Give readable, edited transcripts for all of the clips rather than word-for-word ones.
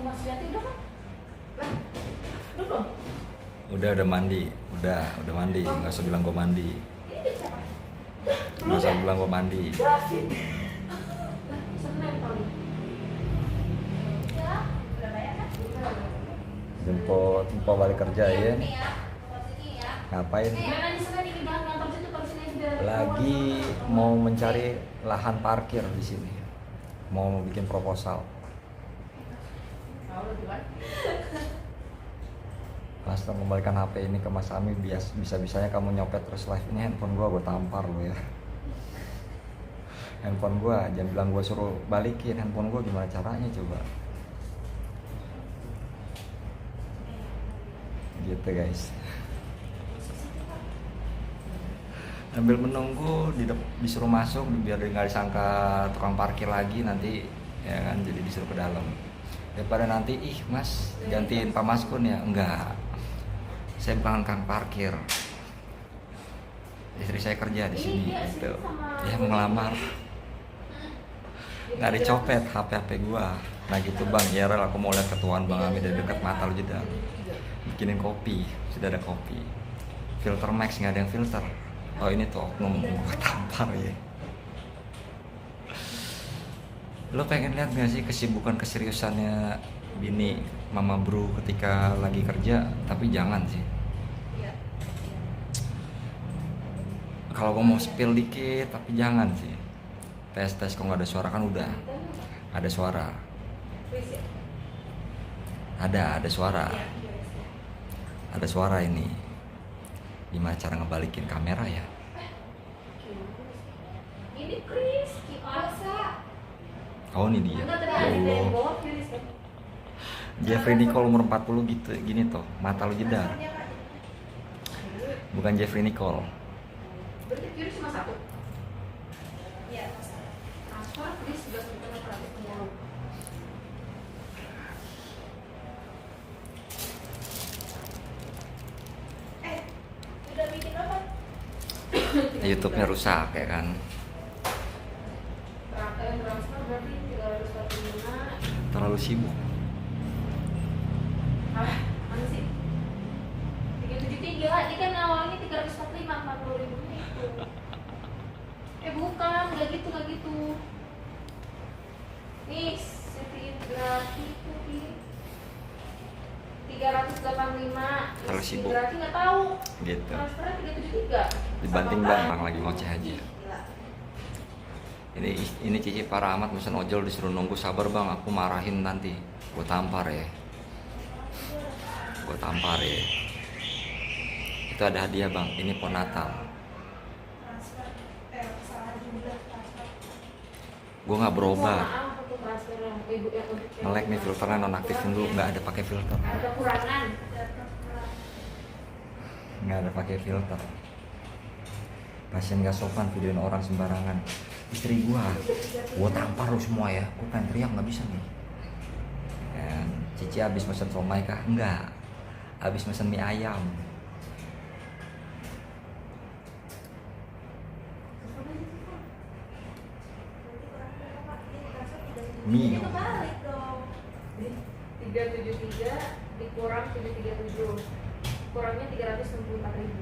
Mas Yati udah kan? Lah, udah belum? Udah mandi, udah mandi, nggak usah bilang gue mandi, Ini dia siapa? nggak usah bilang gue mandi. David. Lah, Senin kali. Ya, udah bayar kan? Jemput empok balik kerja ya. Ngapain? Gimana di sana di bidang kantor situ kalau sini biar Lagi mau mencari lahan parkir di sini. Mau bikin proposal. Tahu lu kan? Langsung kembalikan HP ini ke Mas Ami, bisa-bisanya kamu nyopet terus live. Ini handphone gua tampar lo ya. Handphone gua, jangan bilang gua suruh balikin. Handphone gua gimana caranya coba? Gitu guys. Sambil menunggu disuruh masuk biar nggak disangka tukang parkir lagi nanti ya kan, jadi disuruh ke dalam. Daripada nanti Mas gantiin Pak Maskun ya, enggak. Saya bukan tukang parkir. Istri saya kerja di sini gitu. Ya mau ngelamar. Nggak dicopet HP gua. Nah gitu Bang, ya rel aku mau lihat ketuaan Bang Ami dari dekat mata lu jeda. Bikinin kopi, sudah ada kopi. Filter Max nggak ada yang filter. Oh ini tuh oknum gua tampar ya. Lo pengen lihat gak sih kesibukan keseriusannya bini Mama Bro ketika lagi kerja? Tapi jangan sih. Kalau gua mau spill dikit, tapi jangan sih. Tes kok nggak ada suara kan udah. Ada suara. Ada suara. Ada suara ini. Gimana cara ngebalikin kamera ya? Ini Chris, Kiasa. Oh ini dia. Enggak tadi Ya ada yang Allah. bawa Chris kan? Jeffrey Nicole umur 40 gitu, gini tuh, mata lu jedar. Bukan Jeffrey Nicole. Berarti Chris cuma satu. Iya, transfer Chris 11 bukan operatif pemulung. Udah bikin apa? YouTube-nya rusak ya kan. Transfer berarti 345. Terlalu sibuk. Mana sih? 373, ini kan awalnya 345, 40 ribunya itu. Bukan, nggak gitu. Nih, Siti itu di 385. Terlalu sibuk. Berarti nggak tahu. Gitu. Transfernya 373. Dibanting Bang lagi ngoceh aja. Ini Cici parah amat mesen ojol disuruh nunggu, sabar Bang, aku marahin nanti. Gue tampar ya. Itu ada hadiah Bang, ini pohon Natal. Gue nggak berobat. Nge-lag nih filternya, nonaktifin dulu, nggak ada pakai filter. Ada kekurangan. Nggak ada pakai filter. Pasien gak sopan videoin orang sembarangan. Istri gua tampar lu semua ya. Gua pengen teriak nggak bisa nih. Dan Cici habis mesen somai kah? Enggak. Habis mesen mie ayam. Mie. 373 dikurang 737. Kurangnya 364 ribu.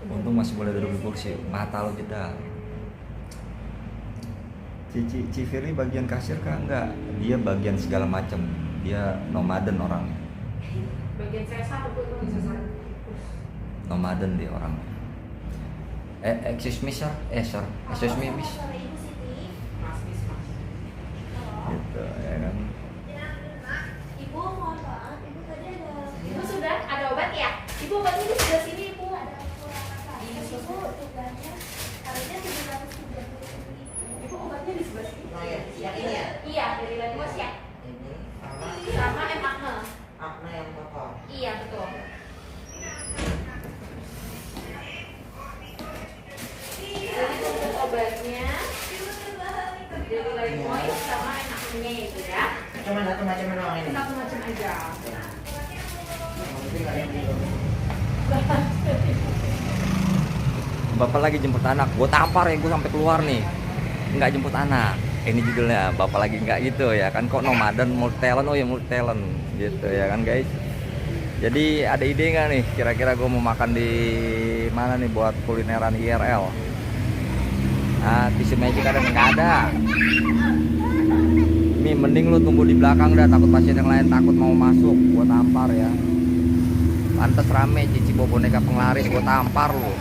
Untung masih boleh duduk di kursi. Mata lo jedar. Cici Firly bagian kasir kah? Enggak. Dia bagian segala macam. Dia nomaden orangnya. Bagian sesar itu sesar. Nomaden dia orangnya. Excuse me sir. Sir. Excuse me miss. Mas. Gitu ya kan. Ibu mohon maaf, ibu tadi Ibu sudah ada obat ya? Ibu obatnya di sebelah sini ibu. ada kekurangan kali. Ibu tugasnya harusnya 730 ribu. Ibu obatnya di sebelah sini. Oh iya, yang ini ya? Iya, dari Lemos ya. Ini sama Sama Acne. Acne yang kotor. Iya betul. Jadi untuk obatnya dari Lemos sama Acne itu ya. Cuma satu macam doang ini. Satu macam aja. Mungkin nggak yang biru. bapak lagi jemput anak, gue tampar ya, gue sampai keluar nih, nggak jemput anak. Ini judulnya, bapak lagi nggak gitu ya kan, kok nomaden multi talent, oh ya multi talent gitu ya kan guys. Jadi ada ide nggak nih, kira-kira gue mau makan di mana nih buat kulineran IRL? Nah, tisu magic ada nggak ada? Nih mending lu tunggu di belakang dah, takut pasien yang lain takut mau masuk, gue tampar ya. Pantes rame cici bawa boneka penglaris, gue tampar lu.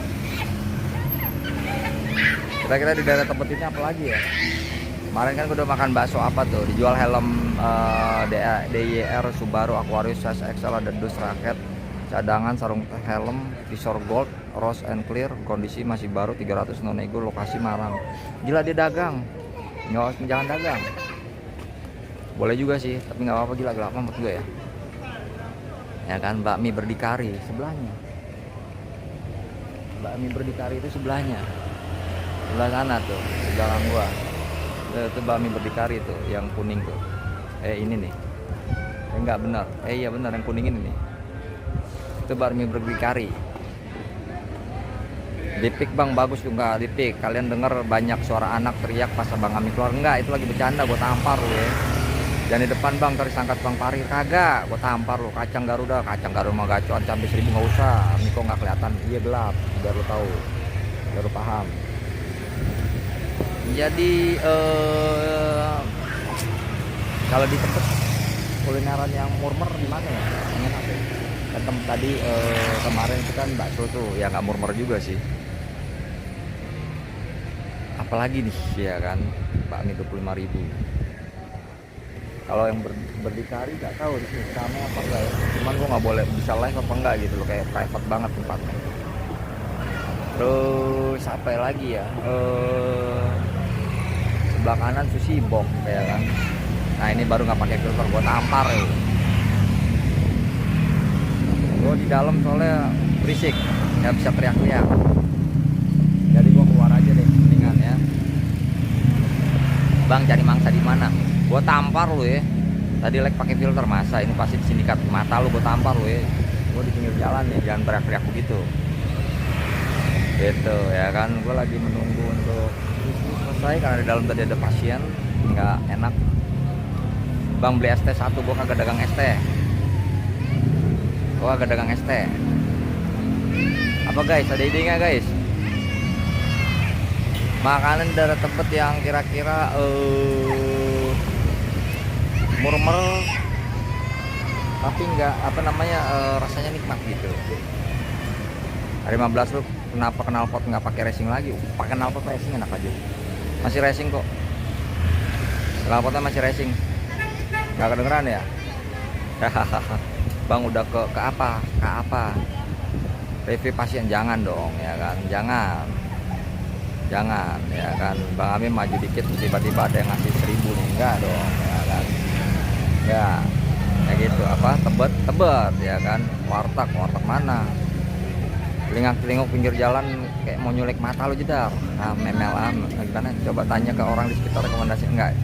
Kira-kira di daerah tempat ini apa lagi ya? Kemarin kan gue udah makan bakso apa tuh, dijual helm DYR, Subaru, Aquarius, SXL, ada dus raket, cadangan, sarung helm, visor gold, rose and clear, kondisi masih baru, 300 non nego, lokasi Malang. Gila dia dagang, jangan dagang. Boleh juga sih, tapi nggak apa-apa, gila apa menurut gue ya. Ya kan, bakmi berdikari sebelahnya. Bakmi berdikari itu sebelahnya. Sebelah sana tuh, di belakang gua. Itu bakmi berdikari tuh, yang kuning tuh. Ini nih. Enggak benar. Iya benar, yang kuning ini nih. Itu bakmi berdikari. Dipik bang, bagus juga dipik. Kalian denger banyak suara anak teriak pas Bang Ami keluar. Enggak, itu lagi bercanda, gua tampar lu ya. Jangan di depan bang, ntar disangkat bang parkir. Kagak, gua tampar lu. Kacang Garuda mah gacoan sampai 1000 nggak usah. Ini kok nggak kelihatan, iya gelap, biar lu tahu, biar lu paham. Jadi kalau di tempat kulineran yang murmer di mana ya? Enak ya. Kan tadi kemarin itu kan bakso tuh, ya nggak murmer juga sih. Apalagi nih ya kan, bakmi 25.000. Kalau yang berdikari nggak tahu di sini sama apa enggak ya. Cuman gua nggak boleh bisa live apa enggak gitu loh, kayak private banget tempatnya. Terus apa lagi ya? Sebelah kanan sushi box ya kan. Nah ini baru nggak pakai filter, gua tampar ya. Gua di dalam soalnya berisik, nggak bisa teriak-teriak. Jadi gua keluar aja deh, mendingan ya. Bang cari mangsa di mana? Gua tampar lu ya. Tadi like pakai filter, masa ini pasti sindikat mata lu, gua tampar lu ya. Gua di pinggir jalan nih, jangan teriak-teriak begitu. Gitu ya kan, gua lagi menunggu untuk selesai karena di dalam tadi ada pasien, nggak enak. Bang beli ST 1, gua kagak dagang ST. Gua kagak dagang ST. Apa guys, ada ide nggak guys? Makanan dari tempat yang kira-kira murmer tapi nggak apa namanya rasanya nikmat gitu. Hari 15 lu kenapa knalpot nggak pakai racing lagi? Pakai knalpot racing enak aja. Masih racing kok. Knalpotnya masih racing. Nggak kedengeran ya? Bang udah ke apa? Ke apa? Review pasien jangan dong ya kan? Jangan ya kan. Bang Amin maju dikit tiba-tiba ada yang ngasih 1000 nih. Enggak dong ya kan. Ya kayak gitu, apa tebet ya kan, warteg mana, telingak pinggir jalan kayak mau nyulik mata lu jedar. Nah memelan gimana, coba tanya ke orang di sekitar rekomendasi. Enggak,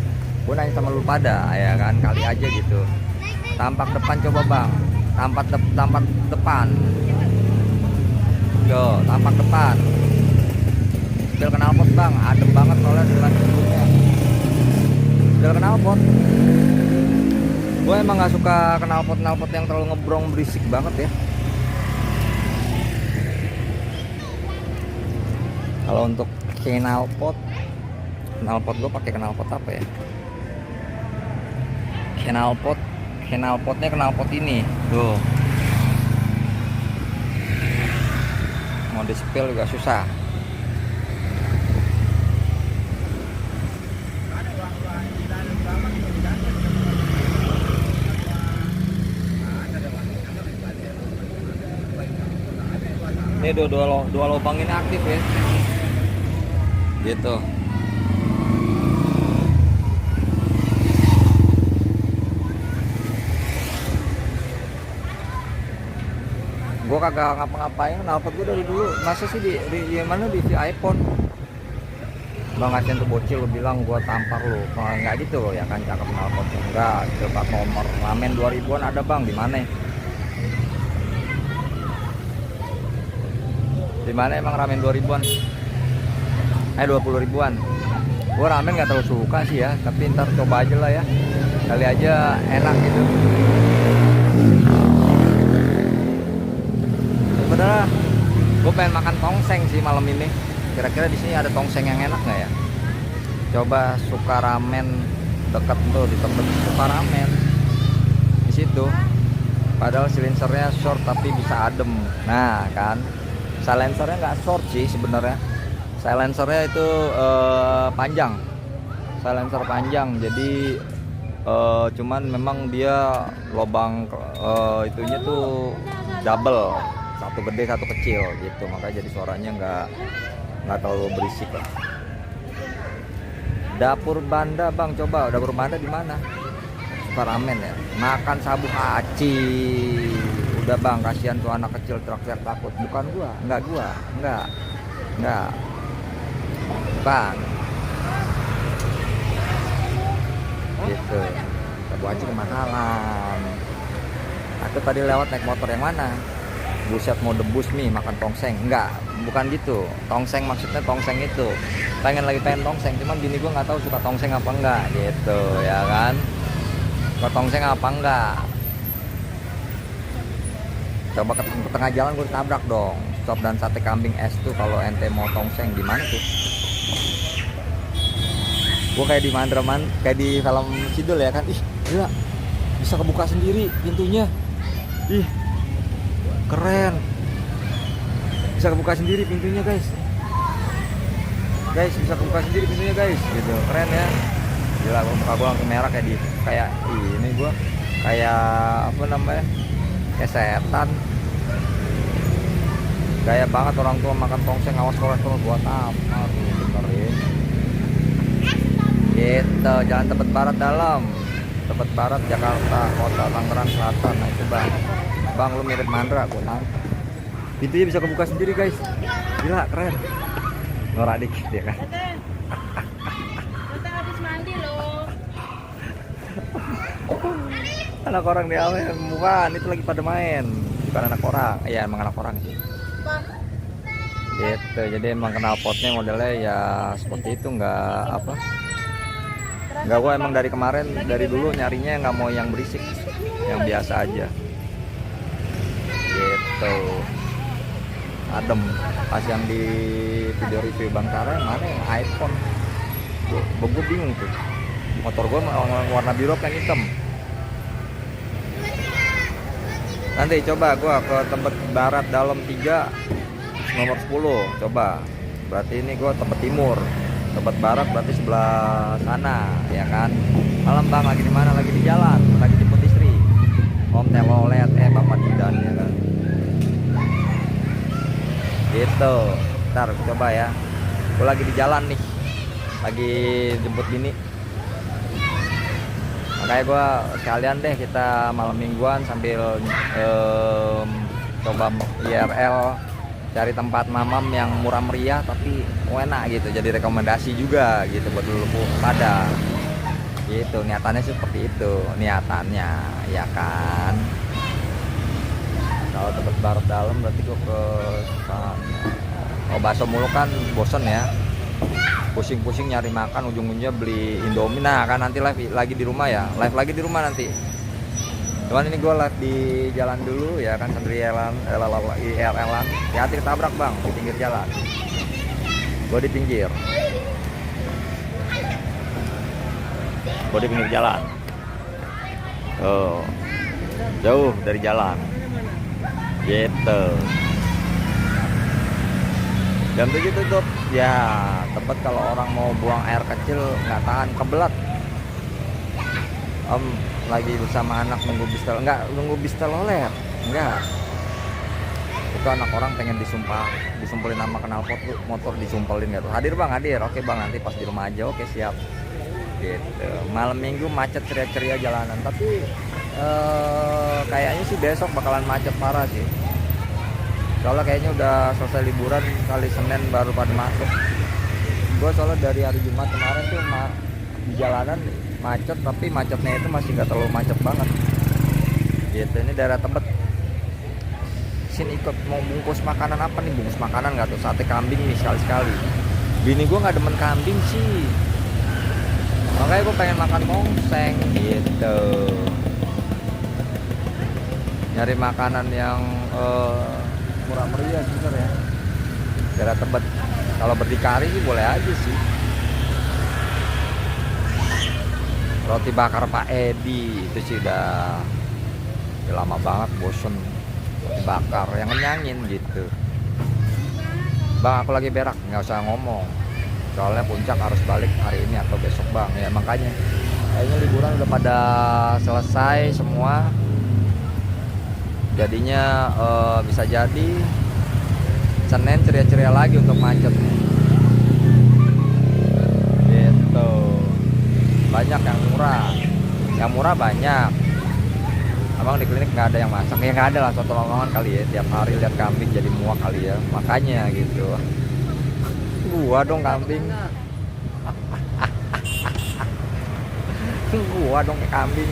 gue nanya sama lu pada ya kan, kali aja gitu. Tampak depan coba bang, tampak depan yo, tampak depan spill knalpot bang, adem banget soalnya di lantai sebelumnya. Spill knalpot, gue emang nggak suka knalpot yang terlalu ngebrong berisik banget ya. Kalau untuk knalpot gue pakai knalpot apa ya? Knalpotnya knalpot ini tuh, mau di spill juga susah. Ini dua lubang ini aktif ya, gitu. Gue kagak ngapa-ngapain, knalpot gue dari dulu. Masa sih di mana di iPhone? Bang kasihan tuh bocil, lu bilang gue tampar lu. Kalau nggak gitu loh ya kan, cakep knalpotnya. Enggak, coba nomor ramen 2000-an ada bang, di mana? Di mana emang ramen 2000-an? 20 ribuan. Gue ramen nggak terlalu suka sih ya, tapi ntar coba aja lah ya. Kali aja enak gitu. Sebenarnya gue pengen makan tongseng sih malam ini. Kira-kira di sini ada tongseng yang enak nggak ya? Coba suka ramen dekat tuh di tempat suka ramen di situ. Padahal silencernya short tapi bisa adem. Nah kan, silencernya nggak short sih sebenarnya. Silencernya itu panjang, silencer panjang. Jadi cuman memang dia lubang itunya tuh double, satu gede satu kecil gitu. Makanya jadi suaranya nggak terlalu berisik lah. Dapur Banda bang, coba dapur Banda di mana? Suka ramen ya. Makan sabu haci. Udah bang, kasihan tuh anak kecil teriak-teriak takut. Bukan gua, enggak. Bukan. Gitu. Sabu haci kemahalan. Aku tadi lewat naik motor yang mana? Buset mau debus nih makan tongseng. Enggak, bukan gitu. Tongseng maksudnya tongseng itu. Pengen tongseng, cuman bini gue nggak tahu suka tongseng apa enggak gitu ya kan. Suka tongseng apa enggak. Coba ke tengah jalan gue tabrak dong. Sop dan sate kambing es tuh kalau ente mau tongseng di mana tuh? Gue kayak di Mandraman, kayak di film Sidul ya kan. Ih, gila. Bisa kebuka sendiri pintunya. Ih. Keren. Bisa kebuka sendiri pintunya, guys. Guys, bisa kebuka sendiri pintunya, guys. Gitu. Keren ya. Gila, muka gue langsung merah kayak ini gue kayak apa namanya? Kayak setan. Gaya banget orang tua makan tongseng, awas kolesterol buat apa tuh benerin. Gitu, Jalan Tebet Barat dalam. Tebet Barat Jakarta, Kota Tangerang Selatan. Nah itu bang. Bang lu mirip Mandra, gue tahu. Pintunya bisa kebuka sendiri, guys. Gila, keren. Norak dikit ya kan. Kita habis mandi loh. Anak orang di awal bukan, itu lagi pada main. Bukan anak orang. Iya, emang anak orang sih. Gitu, jadi emang knalpotnya modelnya ya seperti itu, nggak apa. Nggak, gua emang dari kemarin, dari dulu nyarinya nggak mau yang berisik, yang biasa aja. Gitu. Adem. Pas yang di video review Bang Tara mana yang iPhone. Gue bingung tuh. Motor gue warna biru kan hitam. Nanti coba gue ke Tebet Barat dalam 3 nomor 10. Coba. Berarti ini gue Tebet Timur. Tebet Barat berarti sebelah sana, ya kan? Malam bang lagi di mana? Lagi di jalan, lagi jemput istri. Om telolet Bapak Didan ya kan. Gitu. Ntar coba ya. Gue lagi di jalan nih. Lagi jemput bini. Makanya gue sekalian deh kita malam mingguan sambil coba IRL cari tempat mamam yang murah meriah tapi enak gitu, jadi rekomendasi juga gitu buat dulu pada gitu. Niatannya sih seperti itu niatannya ya kan. Kalau Tebet Barat dalam berarti gue ke sana. Oh bakso mulu kan bosen ya, pusing-pusing nyari makan, ujung-ujungnya beli Indomie. Nah kan nanti live lagi di rumah ya, live lagi di rumah nanti. Cuman ini gue live di jalan dulu ya kan, sambil IRL-an. Hati-hati tabrak bang di pinggir jalan. Gue di pinggir. Gue di pinggir jalan. Oh, jauh dari jalan. Gitu. Jam 7 tutup. Ya, tempat kalau orang mau buang air kecil nggak tahan, kebelat. Om lagi bersama anak nunggu bis telolet, enggak. Itu anak orang pengen disumpulin nama knalpot tuh, motor disumpulin gitu. Hadir bang, hadir. Oke bang, nanti pas di rumah aja. Oke siap. Gitu. Malam minggu macet ceria-ceria jalanan, tapi kayaknya sih besok bakalan macet parah sih. Soalnya kayaknya udah selesai liburan, kali Senin baru pada masuk. Gue soalnya dari hari Jumat kemarin tuh di jalanan macet, tapi macetnya itu masih nggak terlalu macet banget gitu. Ini daerah Tebet sini ikut mau bungkus makanan apa nih, bungkus makanan nggak tuh, sate kambing nih sekali-sekali. Bini gue nggak demen kambing sih, makanya gue pengen makan tongseng gitu, nyari makanan yang murah meriah sebenarnya ya, daerah Tebet. Kalau berdikari sih boleh aja sih. Roti bakar Pak Edi itu sih udah lama banget bosen. Roti bakar yang ngenyangin gitu. Bang aku lagi berak, nggak usah ngomong, soalnya puncak harus balik hari ini atau besok bang. Ya makanya kayaknya liburan udah pada selesai semua, jadinya bisa jadi Senin ceria-ceria lagi untuk macet gitu. Banyak yang murah banyak. Abang di klinik nggak ada yang masak, ya nggak ada lah, soto Lamongan kali ya, tiap hari lihat kambing jadi muak kali ya, makanya gitu. Gua dong kambing. Gua dong kambing.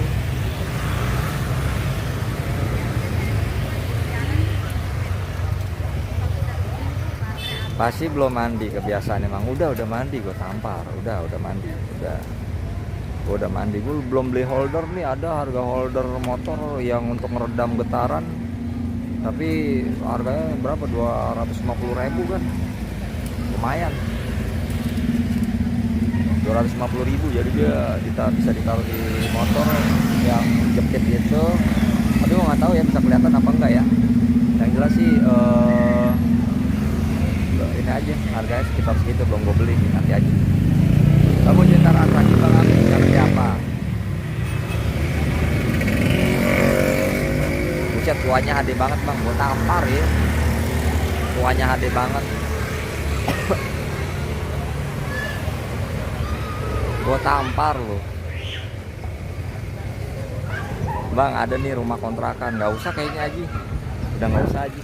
Pasti belum mandi, kebiasaan emang. Udah mandi, gue tampar. Udah mandi, gue udah mandi. Gue belum beli holder nih, ada harga holder motor yang untuk meredam getaran, tapi harganya berapa, 250.000 kan, lumayan. 250.000, jadi dia bisa ditaruh di motor yang jepit gitu. Tapi gue nggak tahu ya bisa kelihatan apa enggak ya. Yang jelas sih ini aja, harganya sekitar segitu, belum gue beli, nanti aja. Kamu cerita atraksi bang Amin, yang siapa? Buset, tuanya HD banget bang, gue tampar ya. Tuanya HD banget. Gue tampar loh. Bang ada nih rumah kontrakan, nggak usah kayaknya Aji. Udah nggak usah Aji.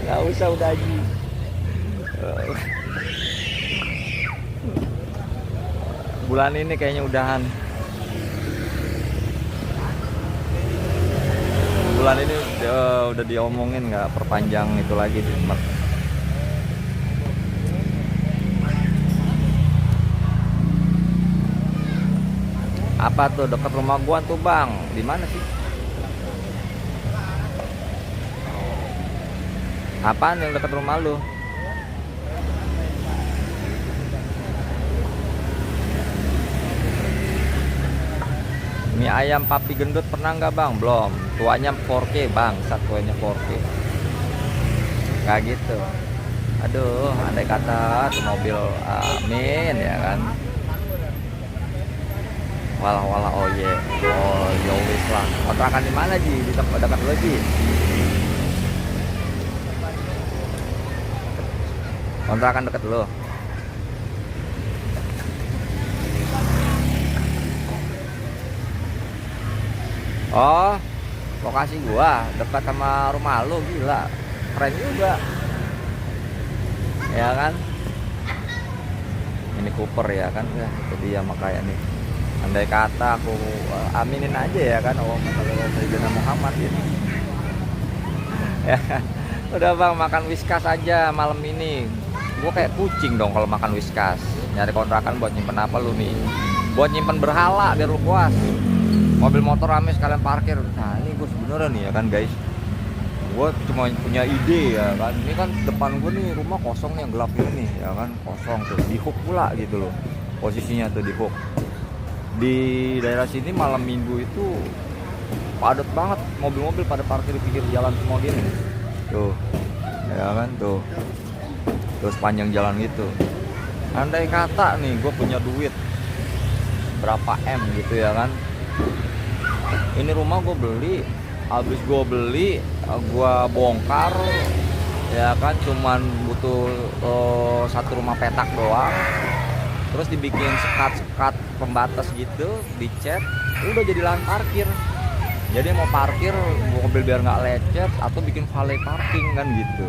Nggak usah udah Aji. Bulan ini kayaknya udahan. Bulan ini udah diomongin nggak perpanjang itu lagi di Smart. Apa tuh dekat rumah gua tuh bang? Di mana sih? Apaan yang dekat rumah lu? Mie ayam Papi Gendut pernah nggak bang? Belum. Tuanya 4K bang, satuannya 4K. Kayak gitu. Aduh, andai kata tuh mobil Amin ya kan. Walah oh ye. Oh yowis lah. Kontrakan di mana Ji? Di tempat dekat lu Ji? Kontrakan deket lo. Oh, lokasi gua dekat sama rumah lo, gila. Keren juga. Ya kan? Ini Cooper ya kan? Ya, itu dia makanya nih. Andai kata aku aminin aja ya kan, oh masalah Sayyidina Muhammad gitu. Ya. Udah bang, makan Whiskas aja malam ini. Gue kayak kucing dong kalau makan Whiskas. Nyari kontrakan buat nyimpen apa lu nih? Buat nyimpen berhala biar lu puas. Mobil motor rame sekalian parkir. Nah ini gue sebenarnya nih ya kan guys, gue cuma punya ide ya kan. Ini kan depan gue nih rumah kosong nih, yang gelap ini nih ya kan, kosong tuh, di hook pula gitu loh posisinya tuh, di hook. Di daerah sini malam minggu itu padat banget, mobil-mobil pada parkir di pinggir jalan semua gini tuh ya kan, tuh sepanjang jalan gitu. Andai kata nih gue punya duit berapa M gitu ya kan, ini rumah gue beli, habis gue beli gue bongkar ya kan, cuman butuh satu rumah petak doang, terus dibikin sekat pembatas gitu, dicat, udah jadi lahan parkir. Jadi mau parkir mobil biar nggak lecet, atau bikin valet parking kan gitu,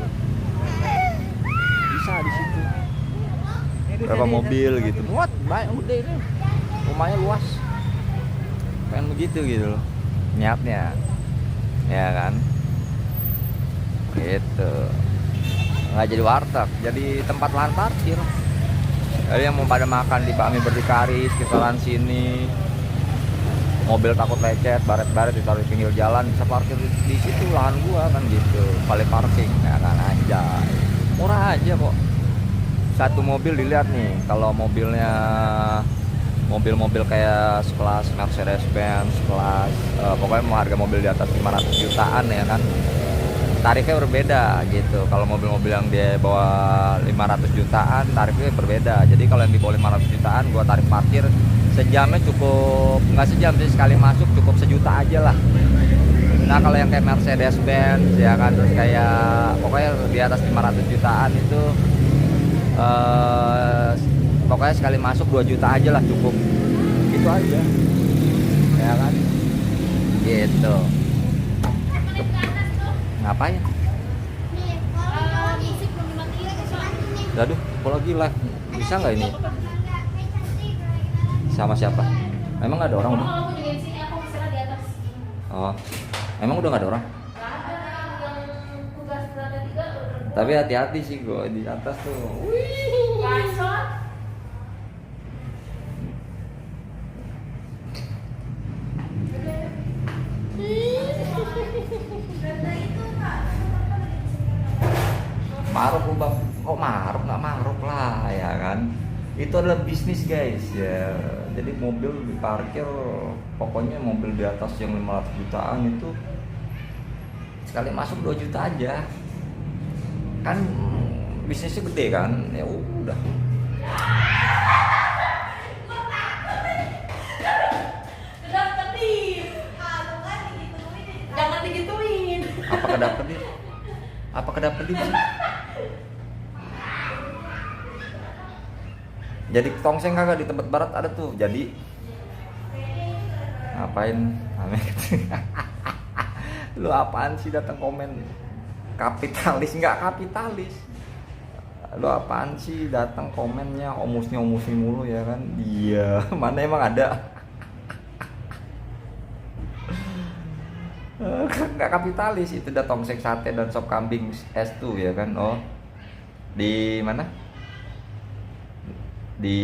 bisa di situ. Berapa mobil gitu, muat, baik, udah ini rumahnya luas. pengen begitu gitu loh niatnya, ya kan, gitu. Nggak jadi warteg, jadi tempat lahan parkir. Jadi yang mau pada makan di bakmi berdikari sekitaran sini, mobil takut lecet, baret-baret ditaruh di pinggir jalan, bisa parkir di situ lahan gua kan gitu. Paling parking, ya kan, aja murah aja kok. Satu mobil dilihat nih, kalau mobilnya mobil-mobil kayak sekelas Mercedes-Benz, sekelas pokoknya mau harga mobil di atas 500 jutaan ya kan, tarifnya berbeda gitu. Kalau mobil-mobil yang dia bawa 500 jutaan tarifnya berbeda. Jadi kalau yang di bawah 500 jutaan gua tarif parkir sejamnya cukup, nggak sejam sih, sekali masuk cukup 1 juta aja lah. Nah kalau yang kayak Mercedes-Benz ya kan, terus kayak pokoknya di atas 500 jutaan itu pokoknya sekali masuk 2 juta aja lah cukup, gitu aja ya kan, gitu. Ngapain? Nih, kalau isi belum dimatiin ke selatan nih. Aduh, kalau lagi live bisa nggak ini? Sama siapa? Emang nggak ada orang udah? Kalau aku juga di sini, aku misalnya di atas. Oh, emang udah nggak ada orang? Nggak ada yang tugas lantai 3 udah. Tapi hati-hati sih gue di atas tuh. Bacot. Maruk bang, kok maruk, nggak maruk lah ya kan. Itu adalah bisnis guys ya. Jadi mobil diparkir, pokoknya mobil di atas yang 500 jutaan itu sekali masuk 2 juta aja kan, bisnisnya gede kan, ya udah. Kedapetin. Jangan digituin. Apa kedapet? Apa kedapet sih? Jadi tongseng kagak di Tebet Barat ada tuh. Jadi ngapain? Lu apaan sih datang komen? Kapitalis nggak kapitalis? Lu apaan sih datang komennya omusnya mulu ya kan? Dia mana emang ada? Nggak kapitalis, itu udah tongseng sate dan sop kambing S2 ya kan. Oh di mana, di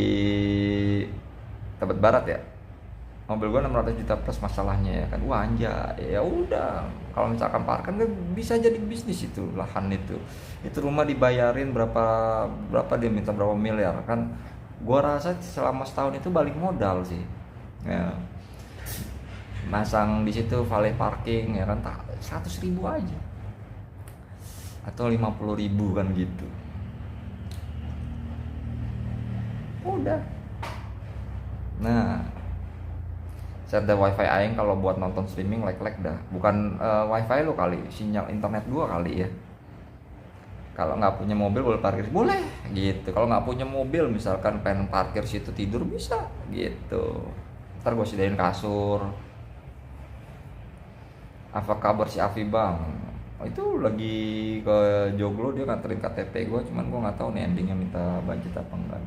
Tebet Barat ya, mobil gua 600 juta plus masalahnya ya kan. Wah anjay, ya udah, kalau misalkan parkir kan bisa jadi bisnis itu lahan itu rumah dibayarin berapa dia minta berapa miliar kan. Gua rasa selama setahun itu balik modal sih ya. Masang di situ valet parking ya kan, 100.000 aja atau 50.000 kan gitu. Udah. Nah, saya ada wifi aing kalau buat nonton streaming lag dah. Bukan wifi lo kali, sinyal internet gua kali ya. Kalau nggak punya mobil boleh parkir, boleh gitu. Kalau nggak punya mobil misalkan pengen parkir situ tidur bisa gitu. Ntar gue sediain kasur. Apa kabar si Afi bang? Oh, itu lagi ke Joglo, dia nganterin KTP gue, cuman gue nggak tahu nih endingnya minta budget apa enggak.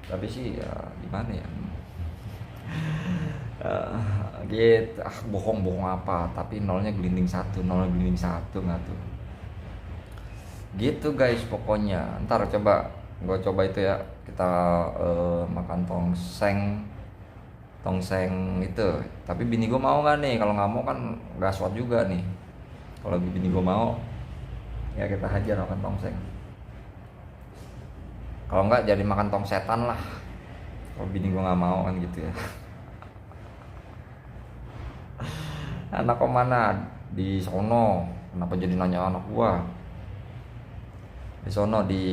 Tapi sih ya gimana ya? Gitu, bohong apa? Tapi nolnya gelinding satu nggak tuh? Gitu guys pokoknya. Ntar coba gue coba itu ya, kita makan tongseng itu. Tapi bini gue mau nggak nih? Kalau nggak mau kan gaswat juga nih. Kalau bini gue mau ya kita hajar makan tongseng. Kalau nggak jadi makan tong setan lah. Kalau bini gue nggak mau kan gitu ya. Anak kok mana? Di sono. Kenapa jadi nanya anak gua? Di sono di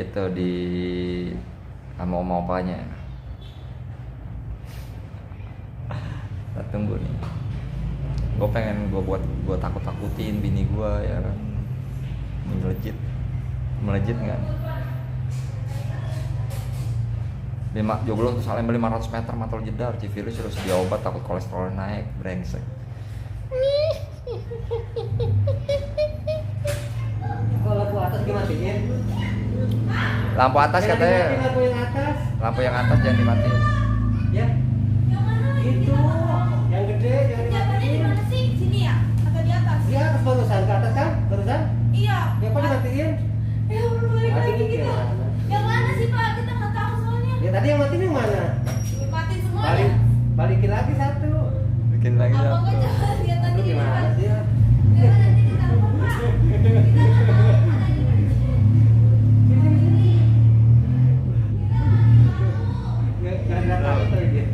itu di sama oma opanya. Kita tunggu nih. Gue pengen gue takut-takutin bini gue ya kan. Melejit nggak? Joglo tuh Salem 500 meter matol jedar, Civirus harus dia obat takut kolesterol naik, brengsek. Kalau lampu atas dimatiin. Lampu atas katanya. Lampu yang atas. Lampu yang atas jangan dimatiin. Ya. Itu yang matiin. Ya udah balik lagi Matiin gitu. gimana? Yang mana sih Pak? Kita nggak tahu soalnya. Ya tadi yang matiin yang mana? Matiin semuanya. Balikin lagi satu. Bikin lagi Apa satu. enggak coba lihat Aduh tadi di gimana depan. sih ya? Coba nanti kita telepon Pak. Kita nggak tahu ada di mana. Nggak tahu tuh dia.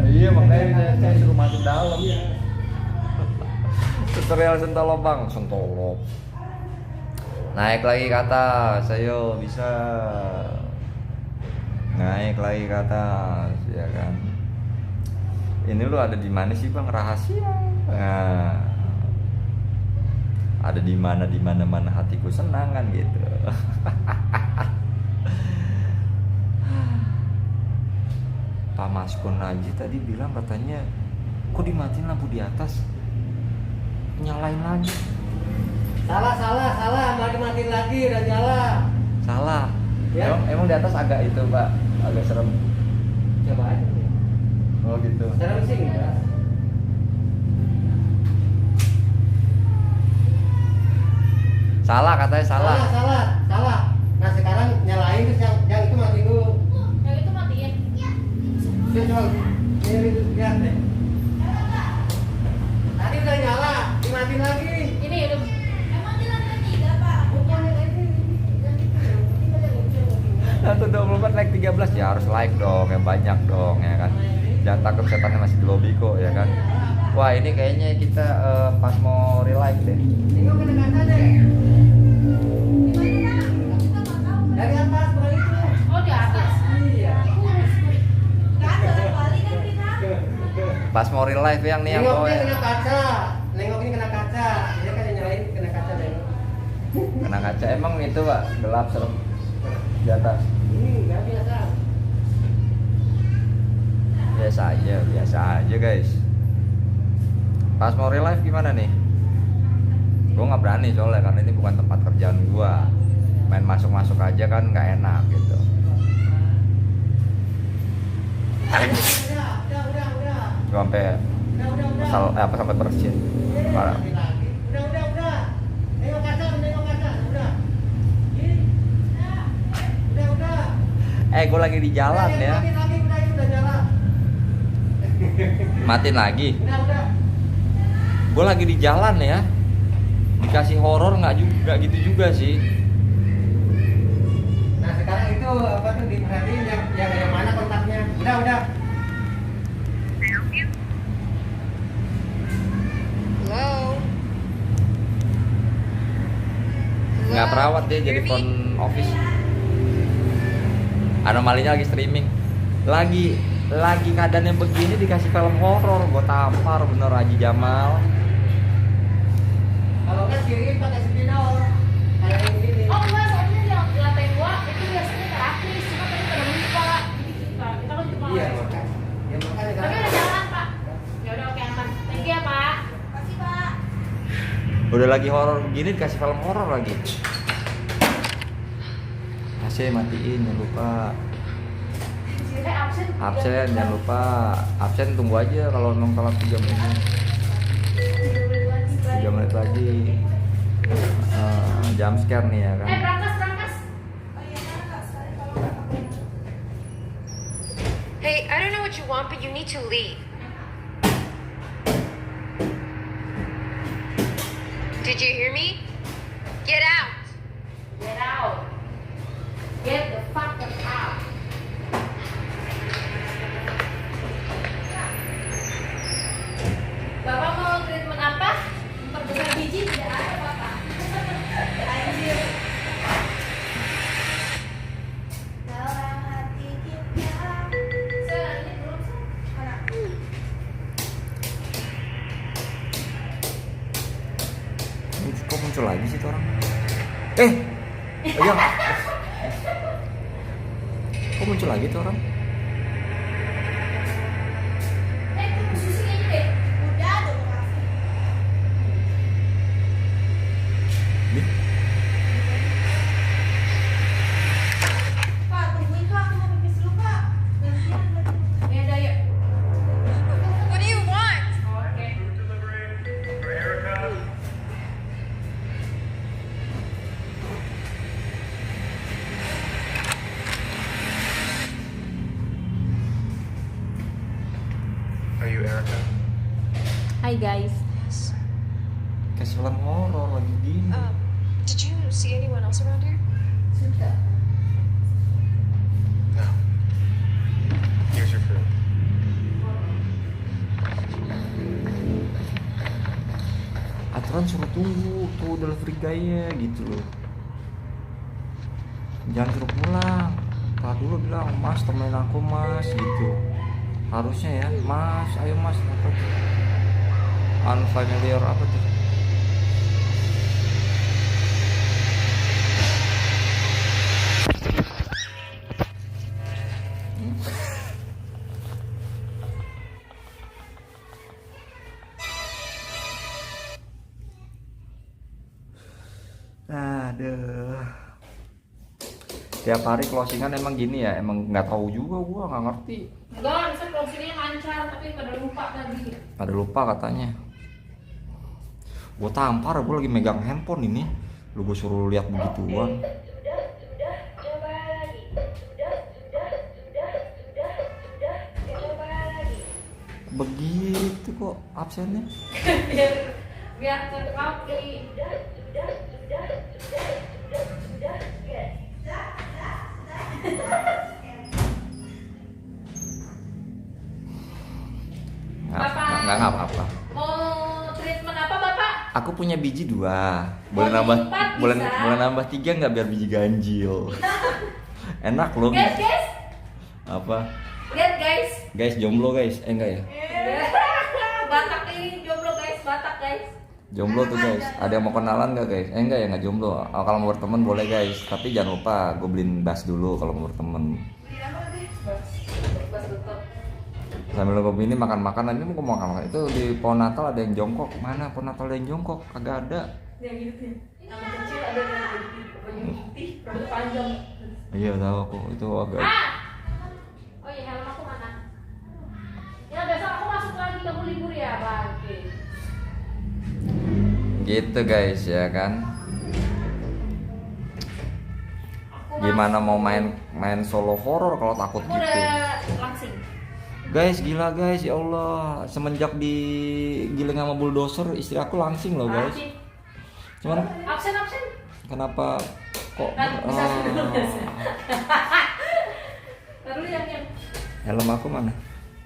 Iya makanya saya suruh masuk dalam. Tutorial sentolobang, sentolop. Naik lagi ke atas, ayo bisa. Naik lagi ke atas, ya kan. Ini lu ada di mana sih bang? Rahasia. Nah, ada di mana mana hatiku senang kan gitu. Pak Maskun Naji tadi bilang katanya, kok dimatiin lampu di atas, nyalain lagi. Salah, mau dimatiin lagi, udah nyala. Salah. Ya? Emang di atas agak itu pak, agak serem. Coba aja. Oh gitu. Serem sih enggak. Salah katanya salah. Salah. Nah sekarang nyalain terus yang itu matiin dulu. Yang itu matiin. Dia coba ini lihat deh. Tadi udah nyala, dimatiin lagi. Ini udah. Emang di lantai 3 Pak? Bukan ini. Satu 24 like 13 ya harus like dong, yang banyak dong ya kan. Jangan takut setannya masih di lobby kok ya kan. Wah ini kayaknya kita pas mau relive deh. Tengok kena kaca deh. Kita nggak tahu. Dari atas bukan itu. Oh di atas. Iya. Kan balik kan kita. Pas mau relive yang nih yang Nengoknya bawa kena kaca. Nengokin kena kaca. Dia kan yang nyalain kena kaca deh. kena kaca. Emang itu pak gelap serem di atas. Ini enggak biasa. Biasa aja guys. Pas mau relive gimana nih? Gue nggak berani soalnya karena ini bukan tempat kerjaan gue. Main masuk aja kan nggak enak gitu. Udah. Gue sampai sampai bersin. Parah. Udah. Nengok kaca. Udah. Udah. Gue lagi di jalan ya. Lagi udah nyala. Matiin lagi. Udah. Gue lagi di jalan ya. Dikasih horor nggak juga gitu juga sih. Nah sekarang itu apa tuh diperhatiin yang mana kontaknya? Udah. Hello. Nggak perawat dia jadi phone office. Anomalinya lagi streaming. Lagi keadaannya begini dikasih film horor, gue tampar bener Haji Jamal. Kalau nggak kiriin pakai spidol. Kayak yang ini. Oh enggak, soalnya yang di lantai 2 itu biasanya gratis. Cuma tadi pada lupa. Kita kan cuma. Iya makanya. Ya makanya Tapi udah jalan Pak. Ya udah oke aman. Thank you ya Pak. Makasih Pak. Udah lagi horor begini dikasih film horor lagi. AC matiin jangan lupa. Absen jangan lupa. Absen tunggu aja kalau memang telat 3 menit. 3 menit lagi. Jam scare nih ya kan. Berangkas. Hey, I don't know what you want, but you need to leave. Did you hear me? Get out. Get out. Get the fuck out. Bapak mau treatment apa? Memperbesar biji tidak ada Bapak. Anjir. Dalam hati kita. Saya ini belum mana? Kok muncul lagi sih tuh orang? Iya. Kok muncul lagi tuh orang? Tunggu susu ini deh. Udah makasih. Nih. Pak, tungguin Pak, aku mau pipis dulu Pak. Gantian. Ya udah yuk. What do you want? Oke. guys. Kayak film horor lagi gini. Did you see anyone else around here? Sudah. No. Here's your food. Aturan suruh tunggu tuh delivery guy-nya gitu loh. Jangan suruh pulang. Tadi dulu bilang, mas temenin aku mas gitu. Harusnya ya, mas, ayo mas, apa tuh? Unfamiliar apa tuh? Aduh. Tiap hari closingan emang gini ya, emang nggak tahu juga, gua nggak ngerti. Enggak, bisa closingnya lancar tapi pada lupa tadi. Pada lupa katanya. Gua tampar, gua lagi megang handphone ini. Lu gua suruh lihat begituan. Begitu kok absennya. biar terkopi. Nggak apa-apa. Mau treatment apa Bapak? Aku punya biji 2. Mau Boleh nambah, diempat boleh bisa? nambah 3 nggak biar biji ganjil. Enak loh. Guys. Apa? Lihat guys. Guys jomblo guys, enggak ya? Batak ini jomblo guys, Batak guys. Jomblo tuh guys. Ada yang mau kenalan nggak guys? Enggak ya, nggak jomblo. Kalau mau berteman boleh guys. Tapi jangan lupa gue beliin bas dulu kalau mau berteman. Bas tutup. Sambil nunggu ini makan-makan, ini mau makan-makan. Itu di pohon Natal ada yang jongkok. Mana pohon Natal ada yang jongkok? Kagak ada. Yang gitu ya. Yang kecil ada yang baju putih, rambut panjang. Iya tahu aku itu agak. Oh iya, helm aku mana? Ya besok aku masuk lagi, kamu libur ya, Bang. Gitu guys ya kan. Gimana mau main solo horror kalau takut Aku gitu. udah langsing. Guys gila guys, ya Allah, semenjak digiling sama bulldozer istri aku langsing loh guys. Langsing. Cuman Absen. kenapa kok Kan bisa dulu guys. Lalu yang helm aku mana?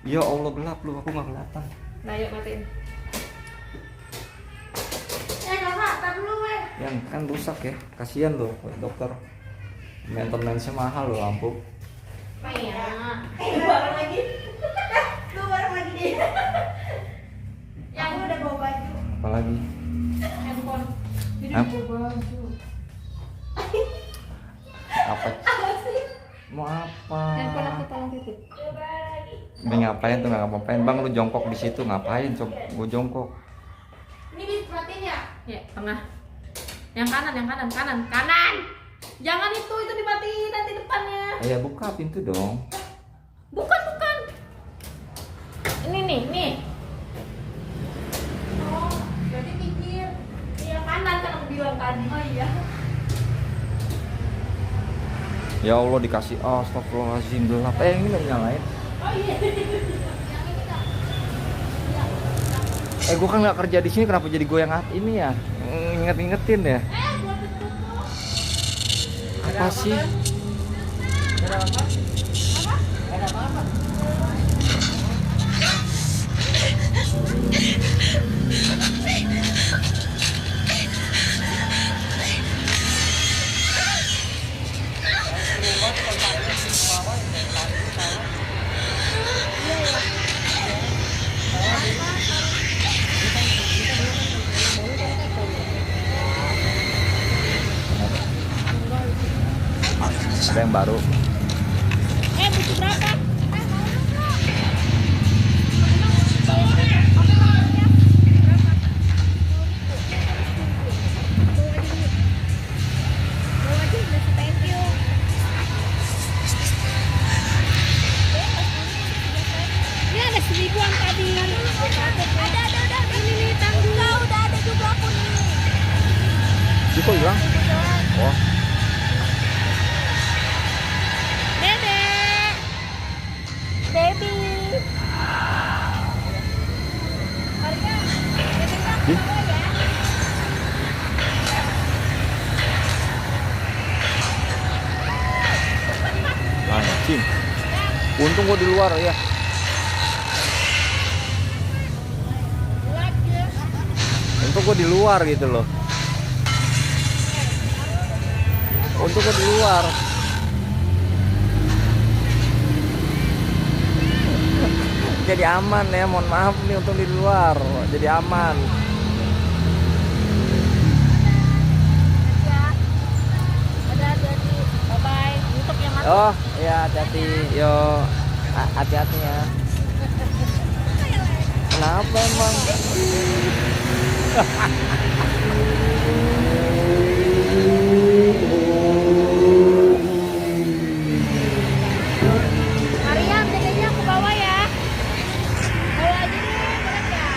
Ya Allah gelap lu, aku nggak kelihatan. Nah, yuk matiin. Kakak, tar dulu weh. Yang kan rusak ya, kasihan loh dokter. Maintenance-nya mahal loh lampu. Apa ya? Barang lagi. Lu barang lagi nih. Yang lu udah bawa baju. Apalagi? Handphone. Jadi Hah? bawa baju. Apa? Mau apa? Handphone aku tolong titip. Ini ngapain tuh, nggak ngapain bang, lu jongkok di situ ngapain? Gue jongkok. Ini bisa matiin ya? Ya, tengah. Yang kanan. Jangan itu dimatiin nanti depannya. Ya buka pintu dong. Bukan. Ini nih. Oh, berarti mikir. Yang kanan kan aku bilang tadi. Oh iya. Ya Allah dikasih, astagfirullahaladzim gelap. Ini nggak nyalain. Oh iya. Gue kan nggak kerja di sini, kenapa jadi gue yang ini ya? Ingetin ya. Buat tutup. Apa sih? Ada apa? Ada apa? Ada yang baru. Butuh berapa? Ini ada 1000-an tadi. Ada. Ini nih tanggung. Udah ada juga aku nih. Dia kok hilang? Oh, Dedek. Baby. Untung gua di luar ya. Untung gua di luar gitu loh. Untung gua di luar. Jadi aman ya, mohon maaf nih untung di luar. Jadi aman. Ya. Ada hati-hati. Bye bye. Untuk yang masuk. Oh, ya hati-hati. Yo, hati-hati ya. Kenapa emang? Mariam, dedenya aku bawa ya. Bawa aja deh, boleh nggak?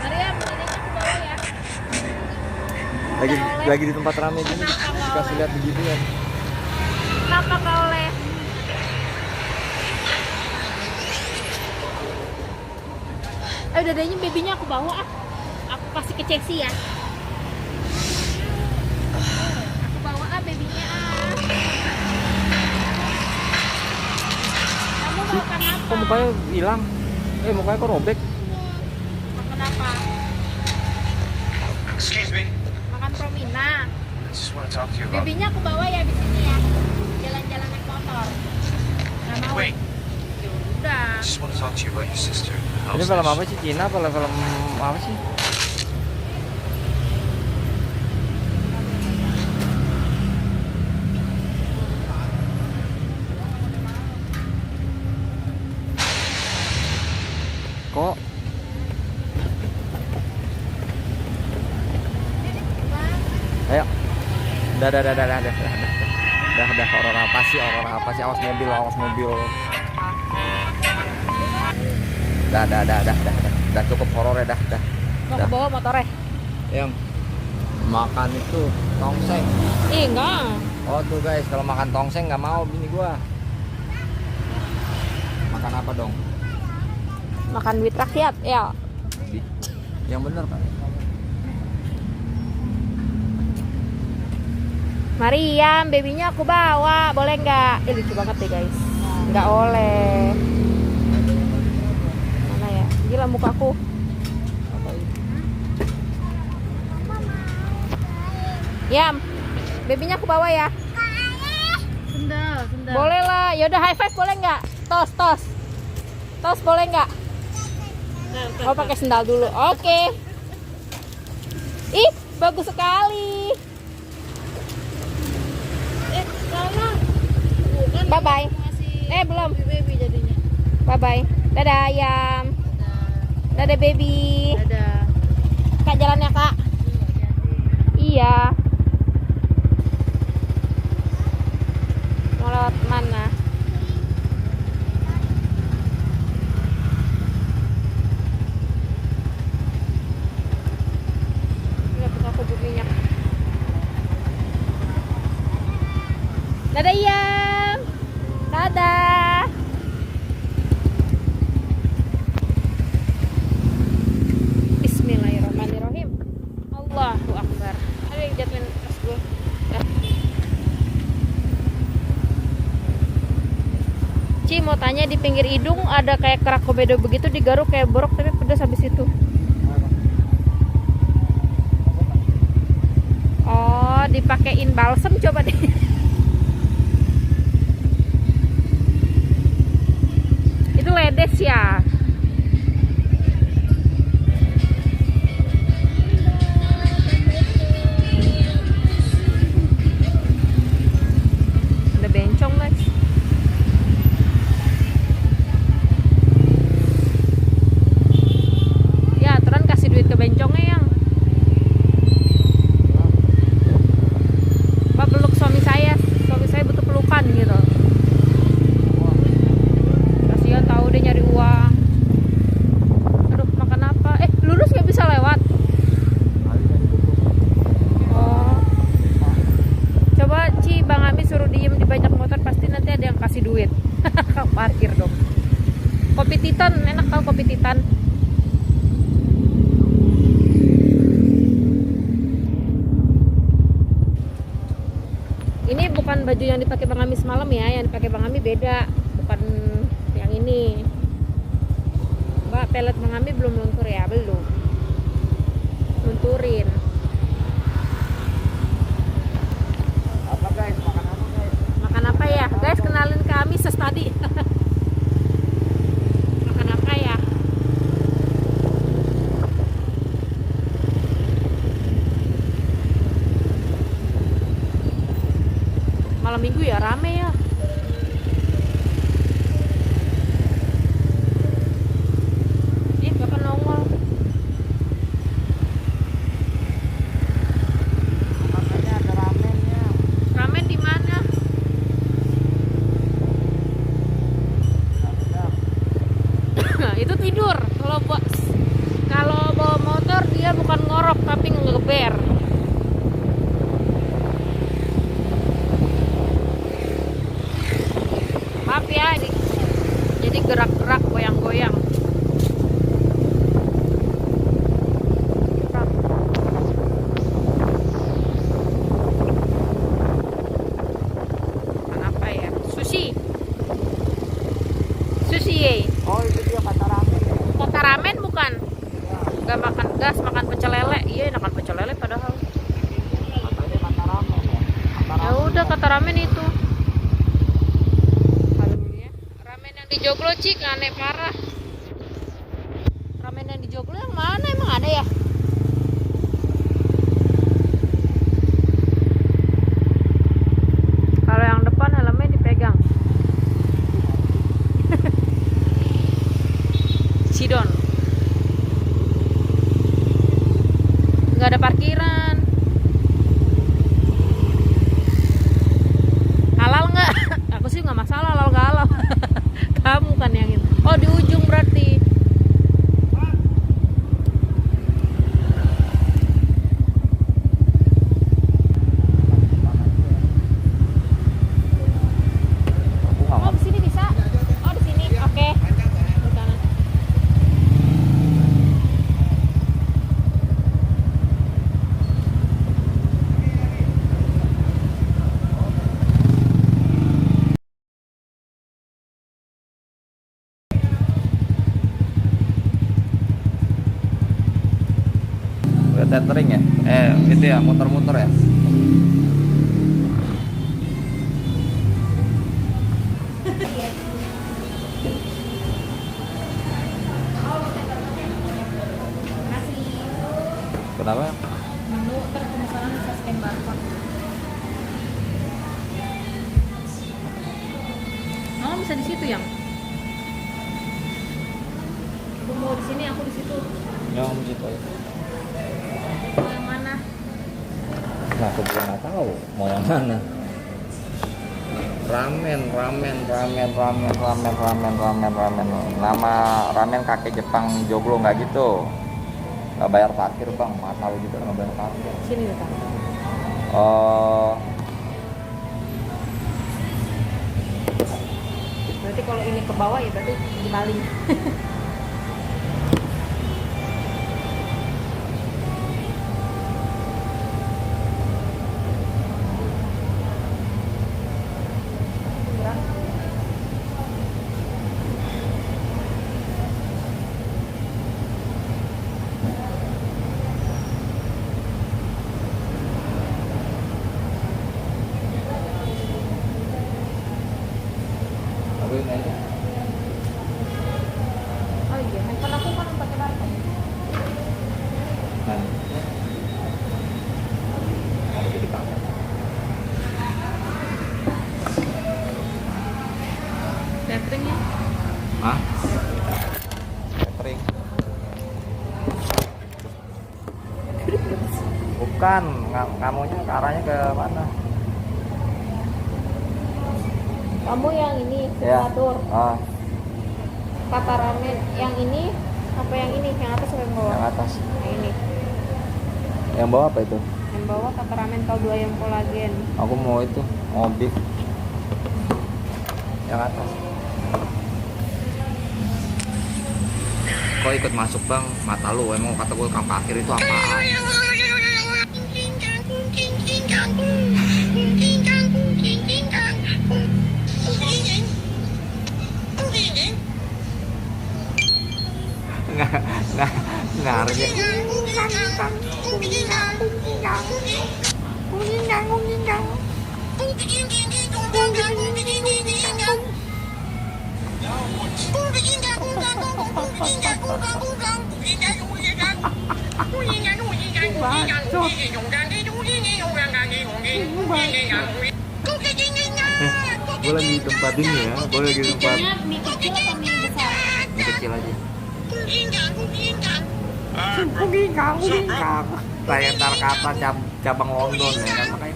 Mariam, dedenya aku bawa ya. Lagi di tempat rame gini kasih lihat begitu ya. Kenapa nggak oleh? Dadanya babynya aku bawa ah. Aku kasih ke Cesi ya. Aku bawa ah babynya ah. Kamu makan apa? Kok mukanya hilang? Mukanya kok robek? Makan apa? Excuse me. Makan Promina. I just want to talk to you about. Babynya aku bawa ya di sini ya. Jalan-jalan naik motor. Nggak mau. Wait. Ya udah. I just want to talk to you about your sister. Ini film apa sih? Cina apa film apa sih? Kok ayo. Dah, horor apa sih? Awas mobil. Dah cukup horor ya, dah. Mau ke bawah motornya? Yang makan itu tongseng. Ih, enggak. Oh tuh guys, kalau makan tongseng nggak mau bini gua. Makan apa dong? Makan duit rakyat, ya. Yang bener kan? Mariam, babynya aku bawa, boleh nggak? Lucu banget deh guys. Nggak oleh. Mana ya? Gila mukaku. Yam, babynya aku bawa ya. Sendal. Boleh lah. Yaudah high five boleh nggak? Tos boleh nggak? Oh pakai sendal dulu. Oke. Ih, bagus sekali. Bye bye. Belum. Baby jadinya. Bye bye. Dadah ayam. Dadah baby. Dadah. Kak jalannya kak. Iya. Mau lewat mana? Lihat aku buminya. Dadah ayam. Dadah. Bismillahirrahmanirrahim. Allahu Akbar. Ada yang jatuhin tas gue. Ci mau tanya, di pinggir hidung ada kayak kerak komedo begitu digaruk kayak borok tapi pedas habis itu. Oh, dipakein balsem coba deh. Itu ledes ya. Ada bencong guys. Ya, aturan kasih duit ke bencongnya yang. Pak peluk suami saya butuh pelukan gitu. Kasihan tahu dia nyari uang. Aduh, makan apa? Lurus nggak bisa lewat. Oh. Coba Ci, Bang Ami suruh diem di banyak motor, pasti nanti ada yang kasih duit. Parkir dong. Kopi Titan, enak tau kopi Titan. bukan baju yang dipakai Bang Ami semalam ya, yang dipakai Bang Ami beda, bukan yang ini. Mbak, pelet Bang Ami belum luntur ya? Belum. Lunturin. Apa guys? Makan apa guys? Makan apa ya? Guys, kenalin ke Ami ses tadi. Makan apa ya? Malam minggu ya rame ya. Ih, Bapak nongol. Makanya ada ramennya. Ramen di mana? Itu tidur. Kalau bawa motor dia bukan ngorok tapi ngegeber. Maaf ya, ini jadi gerak-gerak, goyang-goyang. Makan apa ya? Sushi. Sushi ye. Oh itu dia kata ramen. Kota ramen bukan? Gak makan gas, makan pecel lele. Iya, enakan pecel lele padahal. Katanya kata ramen ya. Ya udah, kata ramen itu. Ya. Ramen yang di Joglo Cik, aneh parah. Ramen yang di Joglo yang mana emang ada ya? Kalau yang depan helmnya dipegang. Sidon. Nggak ada parkiran. Halal nggak? Aku sih nggak masalah halal nggak halal. Kamu kan yang itu. Oh, di ujung berarti. Oh, di sini bisa? Oh, di sini. Oke. Di sana. Udah tethering ya? Itu ya, muter-muter ya? Kenapa? Menu terpemesanan bisa scan barcode. Oh, bisa di situ yang? Aku mau di sini, aku di situ. Yang situ aja. Yang mana? Nah, aku juga nggak tahu mau yang mana. Ramen. Nama ramen kakek Jepang Joglo nggak gitu. Nggak bayar parkir bang, mata lu juga nggak bayar parkir. Sini dekat. Oh, Berarti kalau ini ke bawah ya berarti dimaling. aku ini aja. Oh iya, handphone aku kan pakai data. Nah, ada di kamar. Cateringnya? Hah? Catering. Bukan, kamunya ke arahnya ke mana? Kamu yang ini Ya. simulator. Ah, Kata ramen yang ini apa yang ini? Yang atas apa yang bawah? yang atas. Yang ini. Yang bawah apa itu? Yang bawah kata ramen kaldu ayam kolagen. Aku mau itu, mau beef. Yang atas. Kok ikut masuk bang? Mata lu, emang kata gue kang parkir itu apaan? Ngarnya. Gue lagi tempat ini ya, gue lagi tempat Mie kecil atau mie besar? mie kecil aja. Kayak ntar kata cabang London ya kan, makanya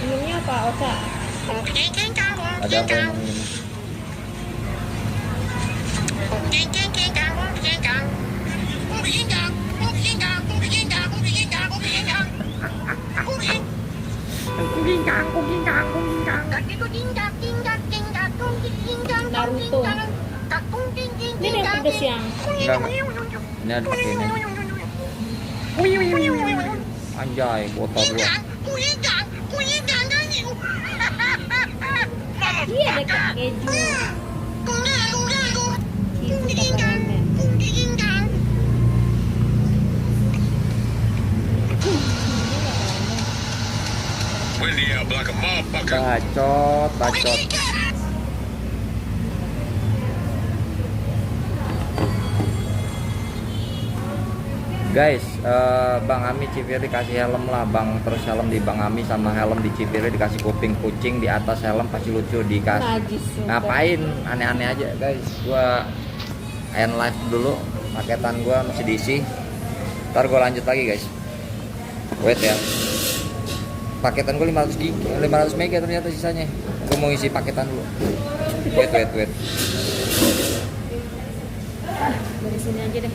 Minumnya apa, Oka? ada apa yang ini? Naruto. Ini ada yang pedes yang. Enggak. Ini ada pakai ini. Anjay, botol gua. Iya ada keju. Itu kata ramen. Windy up like a motherfucker. Bacot. Guys, Bang Ami Cipir dikasih helm lah, Bang. Terus helm di Bang Ami sama helm di Cipir dikasih kuping kucing, di atas helm pasti lucu dikasih. Najis. Ngapain? Aneh-aneh aja, guys. Gua end live dulu. Paketan gua masih diisi. Ntar gua lanjut lagi, guys. Wait ya. Paketan gua 500 mega ternyata sisanya. Gua mau isi paketan dulu. Wait. Dari sini aja deh.